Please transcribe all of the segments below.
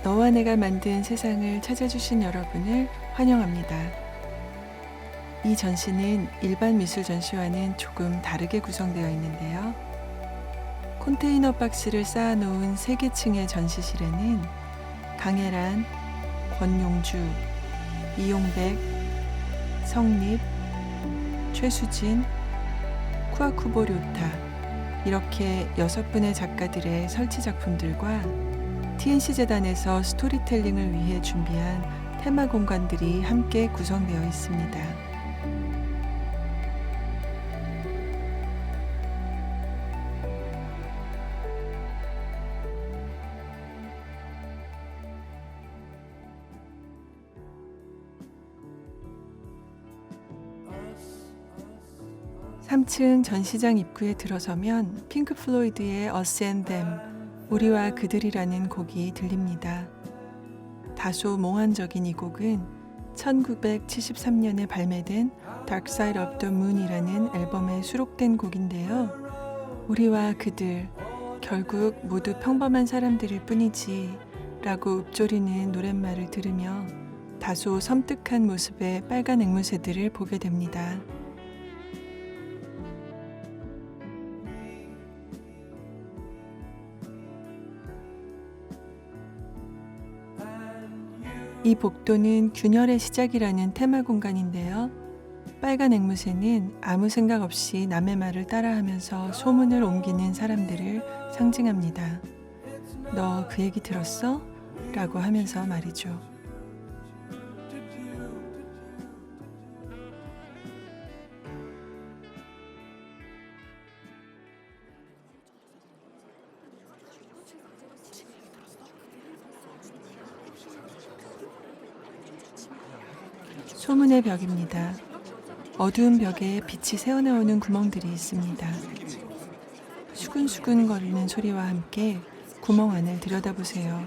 너와 내가 만든 세상을 찾아주신 여러분을 환영합니다. 이 전시는 일반 미술 전시와는 조금 다르게 구성되어 있는데요. 컨테이너 박스를 쌓아놓은 3개 층의 전시실에는 강혜란, 권용주, 이용백, 성립, 최수진, 쿠아쿠보 료타 이렇게 6분의 작가들의 설치 작품들과 TNC 재단에서 스토리텔링을 위해 준비한 테마 공간들이 함께 구성되어 있습니다. 삼 3층 전시장 입구에 들어서면 핑크 플로이드의 Us and Them, 우리와 그들이라는 곡이 들립니다. 다소 몽환적인 이 곡은 1973년에 발매된 Dark Side of the Moon이라는 앨범에 수록된 곡인데요. 우리와 그들, 결국 모두 평범한 사람들일 뿐이지 라고 읊조리는 노랫말을 들으며 다소 섬뜩한 모습의 빨간 앵무새들을 보게 됩니다. 이 복도는 균열의 시작이라는 테마 공간인데요. 빨간 앵무새는 아무 생각 없이 남의 말을 따라하면서 소문을 옮기는 사람들을 상징합니다. 너 그 얘기 들었어? 라고 하면서 말이죠. 소문의 벽입니다. 어두운 벽에 빛이 새어나오는 구멍들이 있습니다. 수근수근 거리는 소리와 함께 구멍 안을 들여다보세요.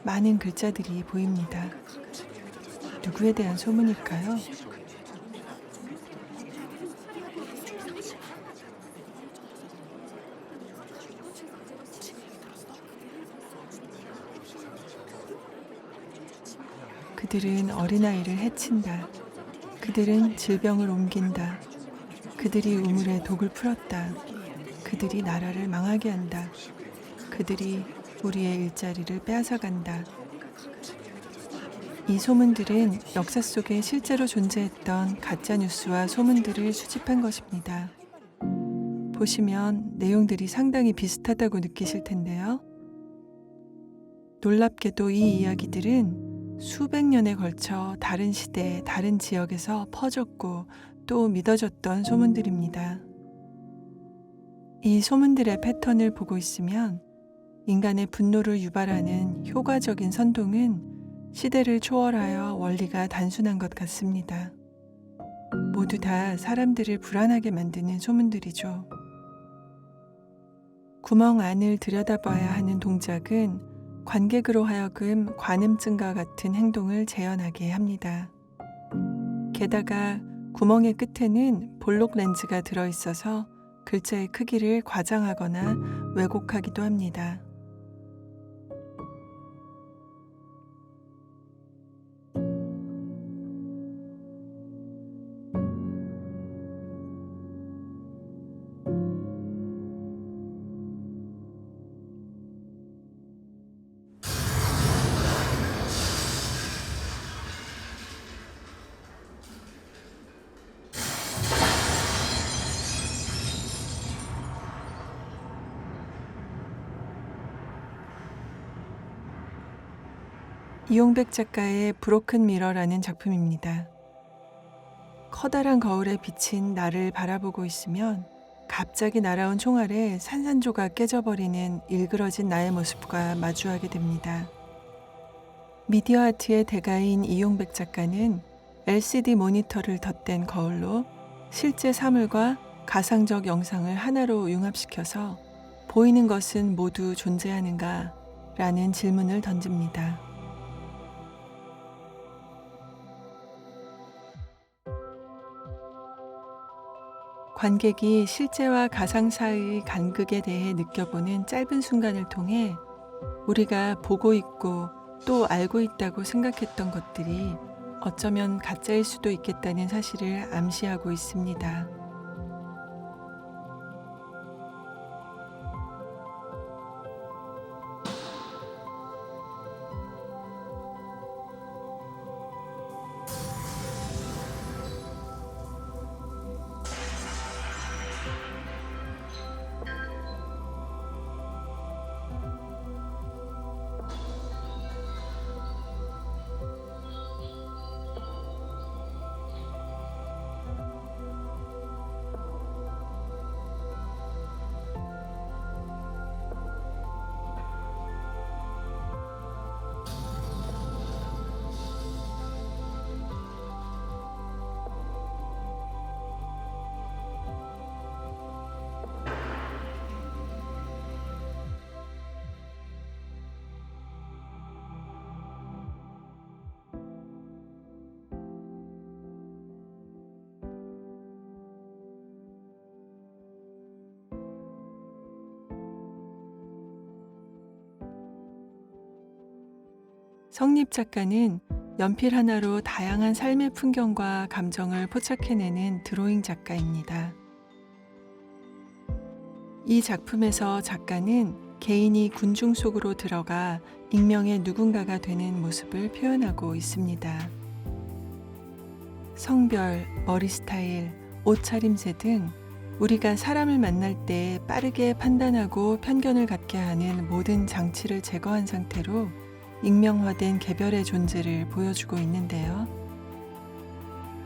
많은 글자들이 보입니다. 누구에 대한 소문일까요? 그들은 어린아이를 해친다. 그들은 질병을 옮긴다. 그들이 우물에 독을 풀었다. 그들이 나라를 망하게 한다. 그들이 우리의 일자리를 빼앗아간다. 이 소문들은 역사 속에 실제로 존재했던 가짜뉴스와 소문들을 수집한 것입니다. 보시면 내용들이 상당히 비슷하다고 느끼실 텐데요. 놀랍게도 이 이야기들은 수백 년에 걸쳐 다른 시대, 다른 지역에서 퍼졌고 또 믿어졌던 소문들입니다. 이 소문들의 패턴을 보고 있으면 인간의 분노를 유발하는 효과적인 선동은 시대를 초월하여 원리가 단순한 것 같습니다. 모두 다 사람들을 불안하게 만드는 소문들이죠. 구멍 안을 들여다봐야 하는 동작은 관객으로 하여금 관음증과 같은 행동을 재현하게 합니다. 게다가 구멍의 끝에는 볼록 렌즈가 들어있어서 글자의 크기를 과장하거나 왜곡하기도 합니다. 이용백 작가의 브로큰 미러라는 작품입니다. 커다란 거울에 비친 나를 바라보고 있으면 갑자기 날아온 총알에 산산조각 깨져버리는 일그러진 나의 모습과 마주하게 됩니다. 미디어 아트의 대가인 이용백 작가는 LCD 모니터를 덧댄 거울로 실제 사물과 가상적 영상을 하나로 융합시켜서 보이는 것은 모두 존재하는가? 라는 질문을 던집니다. 관객이 실제와 가상 사이의 간극에 대해 느껴보는 짧은 순간을 통해 우리가 보고 있고 또 알고 있다고 생각했던 것들이 어쩌면 가짜일 수도 있겠다는 사실을 암시하고 있습니다. 성립 작가는 연필 하나로 다양한 삶의 풍경과 감정을 포착해내는 드로잉 작가입니다. 이 작품에서 작가는 개인이 군중 속으로 들어가 익명의 누군가가 되는 모습을 표현하고 있습니다. 성별, 머리 스타일, 옷차림새 등 우리가 사람을 만날 때 빠르게 판단하고 편견을 갖게 하는 모든 장치를 제거한 상태로 익명화된 개별의 존재를 보여주고 있는데요.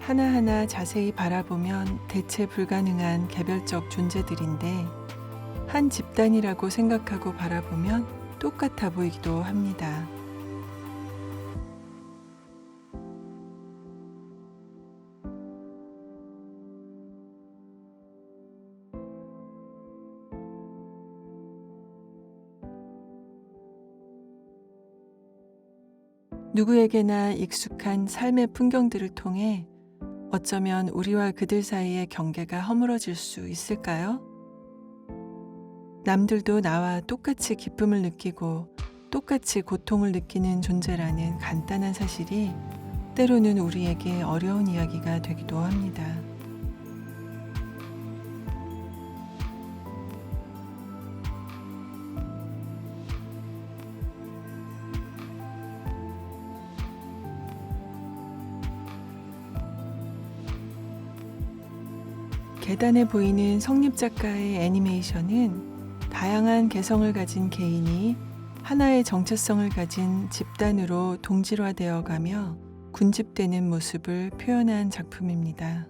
하나하나 자세히 바라보면 대체 불가능한 개별적 존재들인데 한 집단이라고 생각하고 바라보면 똑같아 보이기도 합니다. 누구에게나 익숙한 삶의 풍경들을 통해 어쩌면 우리와 그들 사이의 경계가 허물어질 수 있을까요? 남들도 나와 똑같이 기쁨을 느끼고 똑같이 고통을 느끼는 존재라는 간단한 사실이 때로는 우리에게 어려운 이야기가 되기도 합니다. 계단에 보이는 성립 작가의 애니메이션은 다양한 개성을 가진 개인이 하나의 정체성을 가진 집단으로 동질화되어 가며 군집되는 모습을 표현한 작품입니다.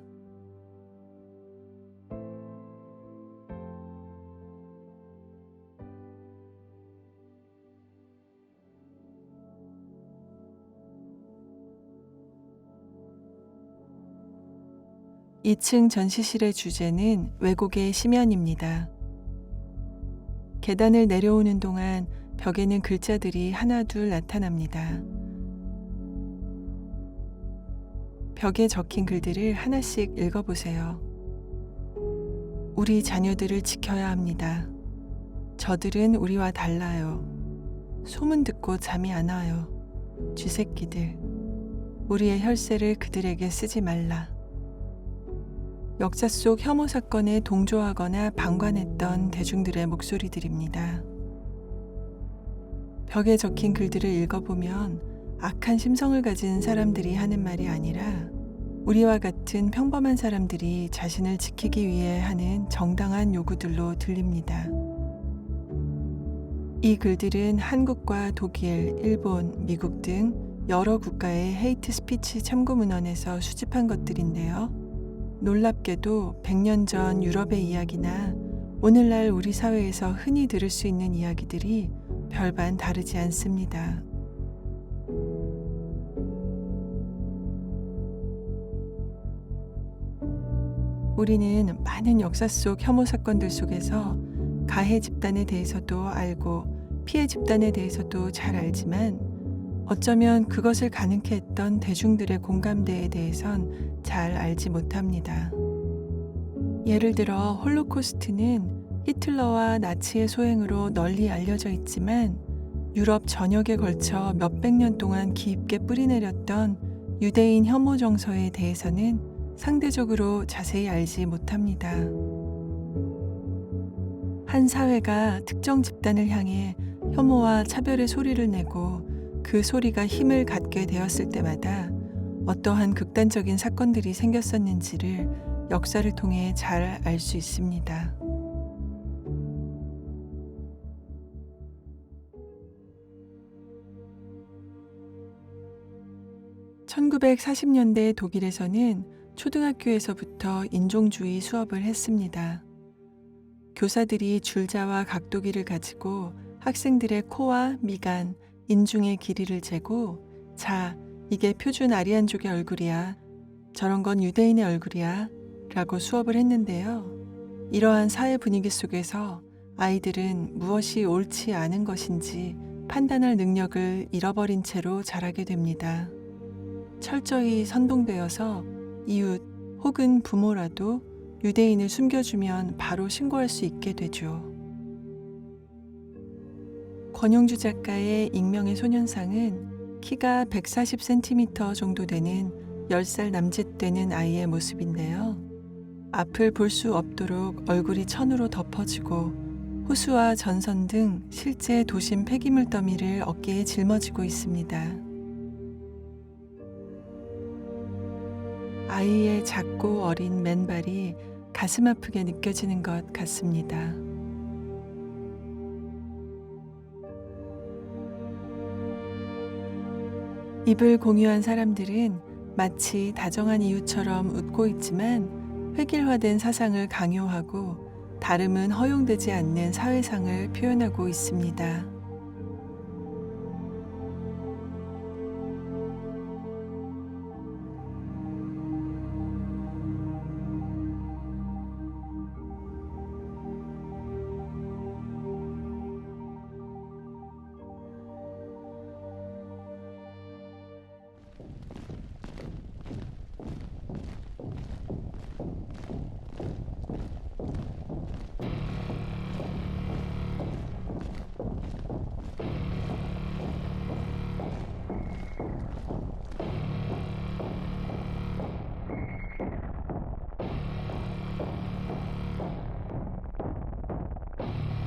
(2) 층 전시실의 주제는 왜곡의 심연입니다. 계단을 내려오는 동안 벽에는 글자들이 하나둘 나타납니다. 벽에 적힌 글들을 하나씩 읽어보세요. 우리 자녀들을 지켜야 합니다. 저들은 우리와 달라요. 소문 듣고 잠이 안 와요. 쥐새끼들. 우리의 혈세를 그들에게 쓰지 말라. 역사 속 혐오 사건에 동조하거나 방관했던 대중들의 목소리들입니다. 벽에 적힌 글들을 읽어보면 악한 심성을 가진 사람들이 하는 말이 아니라 우리와 같은 평범한 사람들이 자신을 지키기 위해 하는 정당한 요구들로 들립니다. 이 글들은 한국과 독일, 일본, 미국 등 여러 국가의 헤이트 스피치 참고 문헌에서 수집한 것들인데요. 놀랍게도 100년 전 유럽의 이야기나 오늘날 우리 사회에서 흔히 들을 수 있는 이야기들이 별반 다르지 않습니다. 우리는 많은 역사 속 혐오 사건들 속에서 가해 집단에 대해서도 알고 피해 집단에 대해서도 잘 알지만 어쩌면 그것을 가능케 했던 대중들의 공감대에 대해선 잘 알지 못합니다. 예를 들어 홀로코스트는 히틀러와 나치의 소행으로 널리 알려져 있지만 유럽 전역에 걸쳐 몇백 년 동안 깊게 뿌리내렸던 유대인 혐오 정서에 대해서는 상대적으로 자세히 알지 못합니다. 한 사회가 특정 집단을 향해 혐오와 차별의 소리를 내고 그 소리가 힘을 갖게 되었을 때마다 어떠한 극단적인 사건들이 생겼었는지를 역사를 통해 잘 알 수 있습니다. 1940년대 독일에서는 초등학교에서부터 인종주의 수업을 했습니다. 교사들이 줄자와 각도기를 가지고 학생들의 코와 미간, 인중의 길이를 재고, 자, 이게 표준 아리안족의 얼굴이야. 저런 건 유대인의 얼굴이야. 라고 수업을 했는데요. 이러한 사회 분위기 속에서 아이들은 무엇이 옳지 않은 것인지 판단할 능력을 잃어버린 채로 자라게 됩니다. 철저히 선동되어서 이웃 혹은 부모라도 유대인을 숨겨주면 바로 신고할 수 있게 되죠. 권영주 작가의 익명의 소년상은 키가 140cm 정도 되는 10살 남짓 되는 아이의 모습인데요. 앞을 볼 수 없도록 얼굴이 천으로 덮어지고 호수와 전선 등 실제 도심 폐기물 더미를 어깨에 짊어지고 있습니다. 아이의 작고 어린 맨발이 가슴 아프게 느껴지는 것 같습니다. 입을 공유한 사람들은 마치 다정한 이웃처럼 웃고 있지만 획일화된 사상을 강요하고 다름은 허용되지 않는 사회상을 표현하고 있습니다.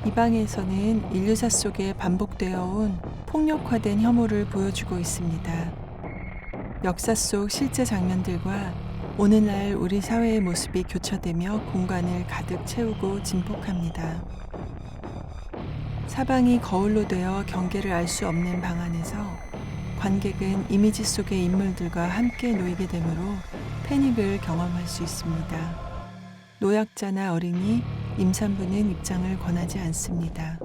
이 방에서는 인류사 속에 반복되어 온 폭력화된 혐오를 보여주고 있습니다. 역사 속 실제 장면들과 오늘날 우리 사회의 모습이 교차되며 공간을 가득 채우고 진폭합니다. 사방이 거울로 되어 경계를 알 수 없는 방 안에서 관객은 이미지 속의 인물들과 함께 놓이게 되므로 패닉을 경험할 수 있습니다. 노약자나 어린이, 임산부는 입장을 권하지 않습니다.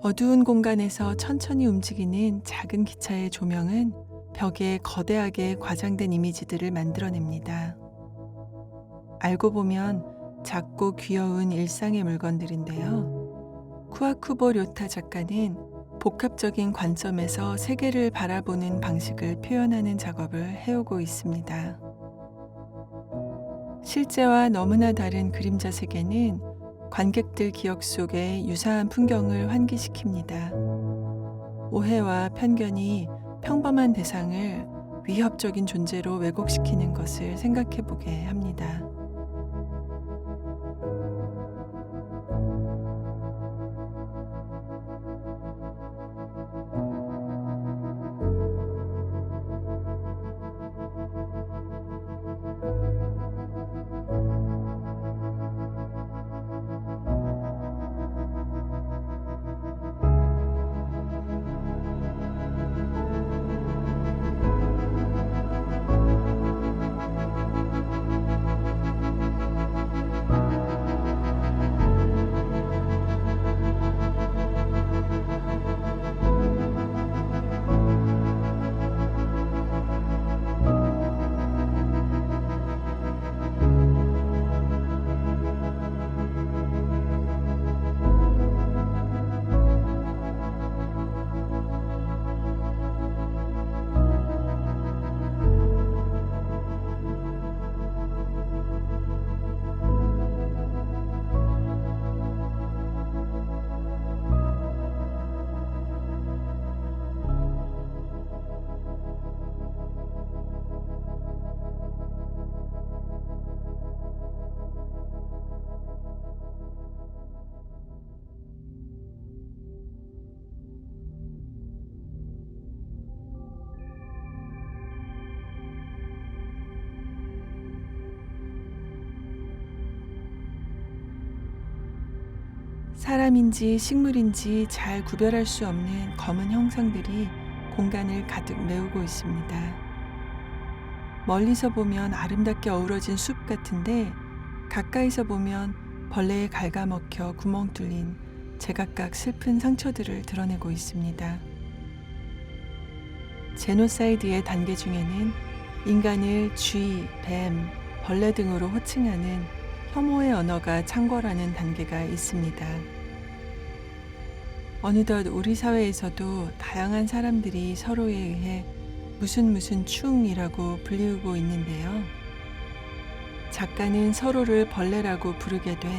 어두운 공간에서 천천히 움직이는 작은 기차의 조명은 벽에 거대하게 과장된 이미지들을 만들어냅니다. 알고 보면 작고 귀여운 일상의 물건들인데요. 쿠아쿠보 료타 작가는 복합적인 관점에서 세계를 바라보는 방식을 표현하는 작업을 해오고 있습니다. 실제와 너무나 다른 그림자 세계는 관객들 기억 속에 유사한 풍경을 환기시킵니다. 오해와 편견이 평범한 대상을 위협적인 존재로 왜곡시키는 것을 생각해 보게 합니다. 사람인지 식물인지 잘 구별할 수 없는 검은 형상들이 공간을 가득 메우고 있습니다. 멀리서 보면 아름답게 어우러진 숲 같은데 가까이서 보면 벌레에 갉아먹혀 구멍 뚫린 제각각 슬픈 상처들을 드러내고 있습니다. 제노사이드의 단계 중에는 인간을 쥐, 뱀, 벌레 등으로 호칭하는 혐오의 언어가 창궐하는 단계가 있습니다. 어느덧 우리 사회에서도 다양한 사람들이 서로에 의해 무슨 충이라고 불리우고 있는데요. 작가는 서로를 벌레라고 부르게 된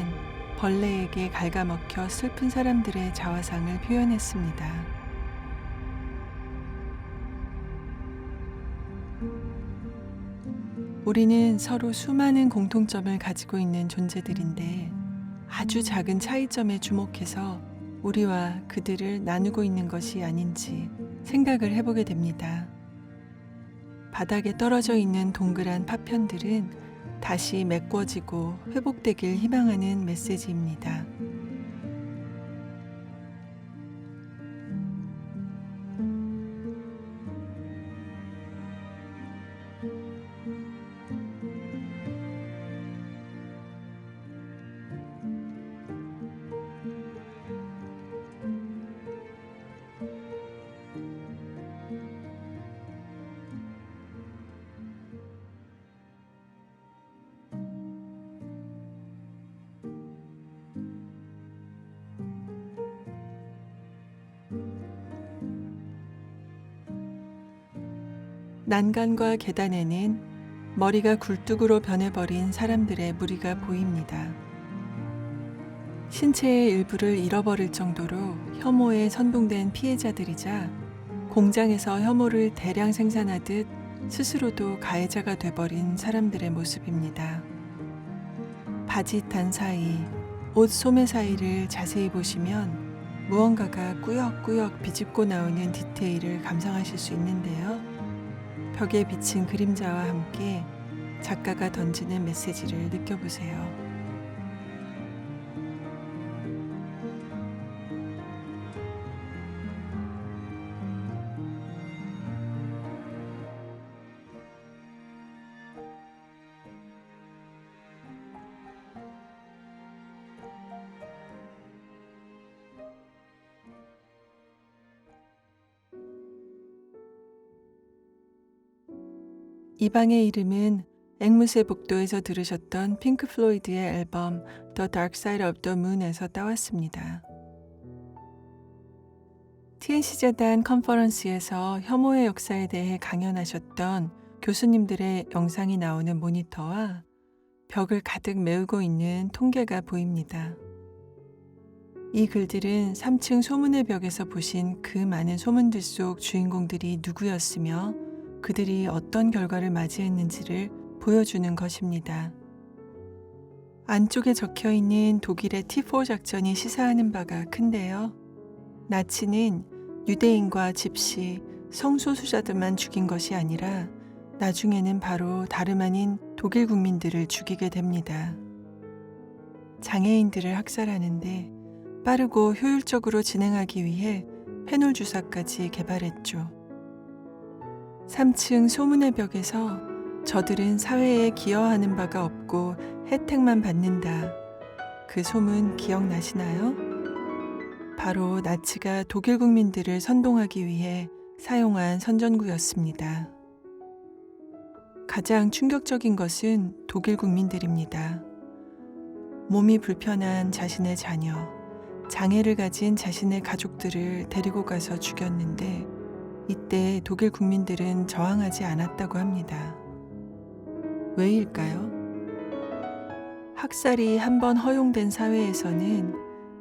벌레에게 갉아먹혀 슬픈 사람들의 자화상을 표현했습니다. 우리는 서로 수많은 공통점을 가지고 있는 존재들인데 아주 작은 차이점에 주목해서 우리와 그들을 나누고 있는 것이 아닌지 생각을 해보게 됩니다. 바닥에 떨어져 있는 동그란 파편들은 다시 메꿔지고 회복되길 희망하는 메시지입니다. 난간과 계단에는 머리가 굴뚝으로 변해버린 사람들의 무리가 보입니다. 신체의 일부를 잃어버릴 정도로 혐오에 선동된 피해자들이자 공장에서 혐오를 대량 생산하듯 스스로도 가해자가 돼버린 사람들의 모습입니다. 바짓단 사이, 옷 소매 사이를 자세히 보시면 무언가가 꾸역꾸역 비집고 나오는 디테일을 감상하실 수 있는데요. 벽에 비친 그림자와 함께 작가가 던지는 메시지를 느껴보세요. 이 방의 이름은 앵무새 복도에서 들으셨던 핑크 플로이드의 앨범 The Dark Side of the Moon에서 따왔습니다. TNC 재단 컨퍼런스에서 혐오의 역사에 대해 강연하셨던 교수님들의 영상이 나오는 모니터와 벽을 가득 메우고 있는 통계가 보입니다. 이 글들은 3층 소문의 벽에서 보신 그 많은 소문들 속 주인공들이 누구였으며 그들이 어떤 결과를 맞이했는지를 보여주는 것입니다. 안쪽에 적혀있는 독일의 T4 작전이 시사하는 바가 큰데요. 나치는 유대인과 집시, 성소수자들만 죽인 것이 아니라 나중에는 바로 다름 아닌 독일 국민들을 죽이게 됩니다. 장애인들을 학살하는데 빠르고 효율적으로 진행하기 위해 페놀 주사까지 개발했죠. 3층 소문의 벽에서 저들은 사회에 기여하는 바가 없고 혜택만 받는다. 그 소문 기억나시나요? 바로 나치가 독일 국민들을 선동하기 위해 사용한 선전구였습니다. 가장 충격적인 것은 독일 국민들입니다. 몸이 불편한 자신의 자녀, 장애를 가진 자신의 가족들을 데리고 가서 죽였는데 이때 독일 국민들은 저항하지 않았다고 합니다. 왜일까요? 학살이 한번 허용된 사회에서는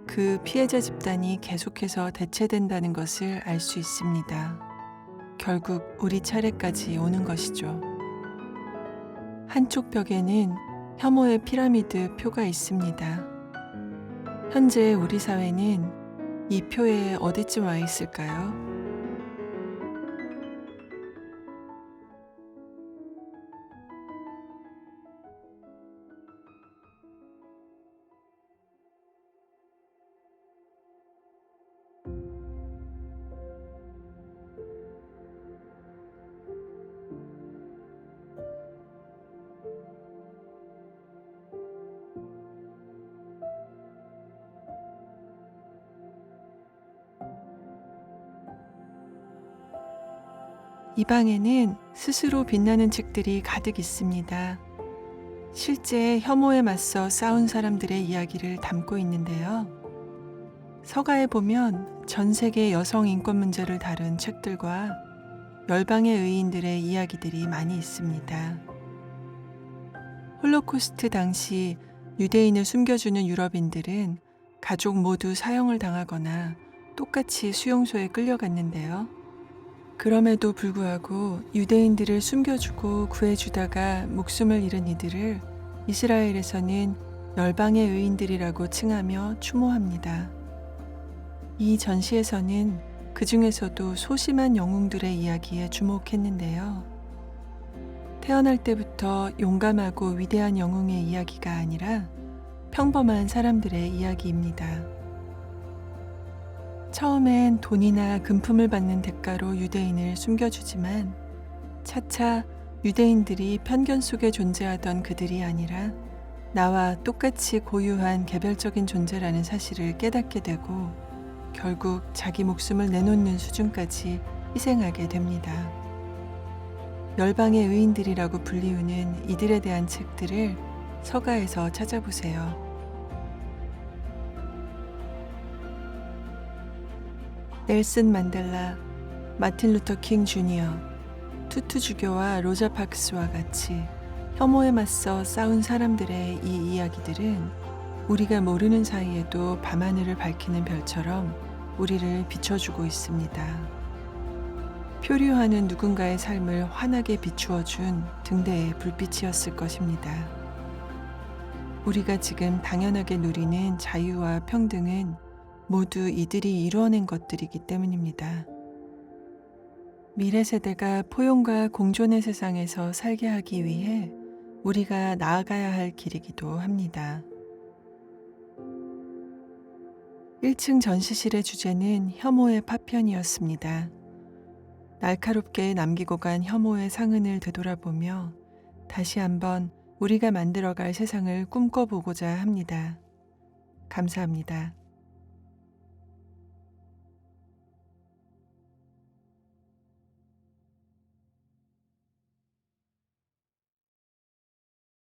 그 피해자 집단이 계속해서 대체된다는 것을 알 수 있습니다. 결국 우리 차례까지 오는 것이죠. 한쪽 벽에는 혐오의 피라미드 표가 있습니다. 현재 우리 사회는 이 표에 어디쯤 와 있을까요? 이 방에는 스스로 빛나는 책들이 가득 있습니다. 실제 혐오에 맞서 싸운 사람들의 이야기를 담고 있는데요. 서가에 보면 전 세계 여성 인권 문제를 다룬 책들과 열방의 의인들의 이야기들이 많이 있습니다. 홀로코스트 당시 유대인을 숨겨주는 유럽인들은 가족 모두 사형을 당하거나 똑같이 수용소에 끌려갔는데요. 그럼에도 불구하고 유대인들을 숨겨주고 구해주다가 목숨을 잃은 이들을 이스라엘에서는 열방의 의인들이라고 칭하며 추모합니다. 이 전시에서는 그 중에서도 소심한 영웅들의 이야기에 주목했는데요. 태어날 때부터 용감하고 위대한 영웅의 이야기가 아니라 평범한 사람들의 이야기입니다. 처음엔 돈이나 금품을 받는 대가로 유대인을 숨겨주지만 차차 유대인들이 편견 속에 존재하던 그들이 아니라 나와 똑같이 고유한 개별적인 존재라는 사실을 깨닫게 되고 결국 자기 목숨을 내놓는 수준까지 희생하게 됩니다. 열방의 의인들이라고 불리우는 이들에 대한 책들을 서가에서 찾아보세요. 넬슨 만델라, 마틴 루터 킹 주니어, 투투 주교와 로자 파크스와 같이 혐오에 맞서 싸운 사람들의 이 이야기들은 우리가 모르는 사이에도 밤하늘을 밝히는 별처럼 우리를 비춰주고 있습니다. 표류하는 누군가의 삶을 환하게 비추어준 등대의 불빛이었을 것입니다. 우리가 지금 당연하게 누리는 자유와 평등은 모두 이들이 이루어낸 것들이기 때문입니다. 미래 세대가 포용과 공존의 세상에서 살게 하기 위해 우리가 나아가야 할 길이기도 합니다. 1층 전시실의 주제는 혐오의 파편이었습니다. 날카롭게 남기고 간 혐오의 상흔을 되돌아보며 다시 한번 우리가 만들어갈 세상을 꿈꿔보고자 합니다. 감사합니다.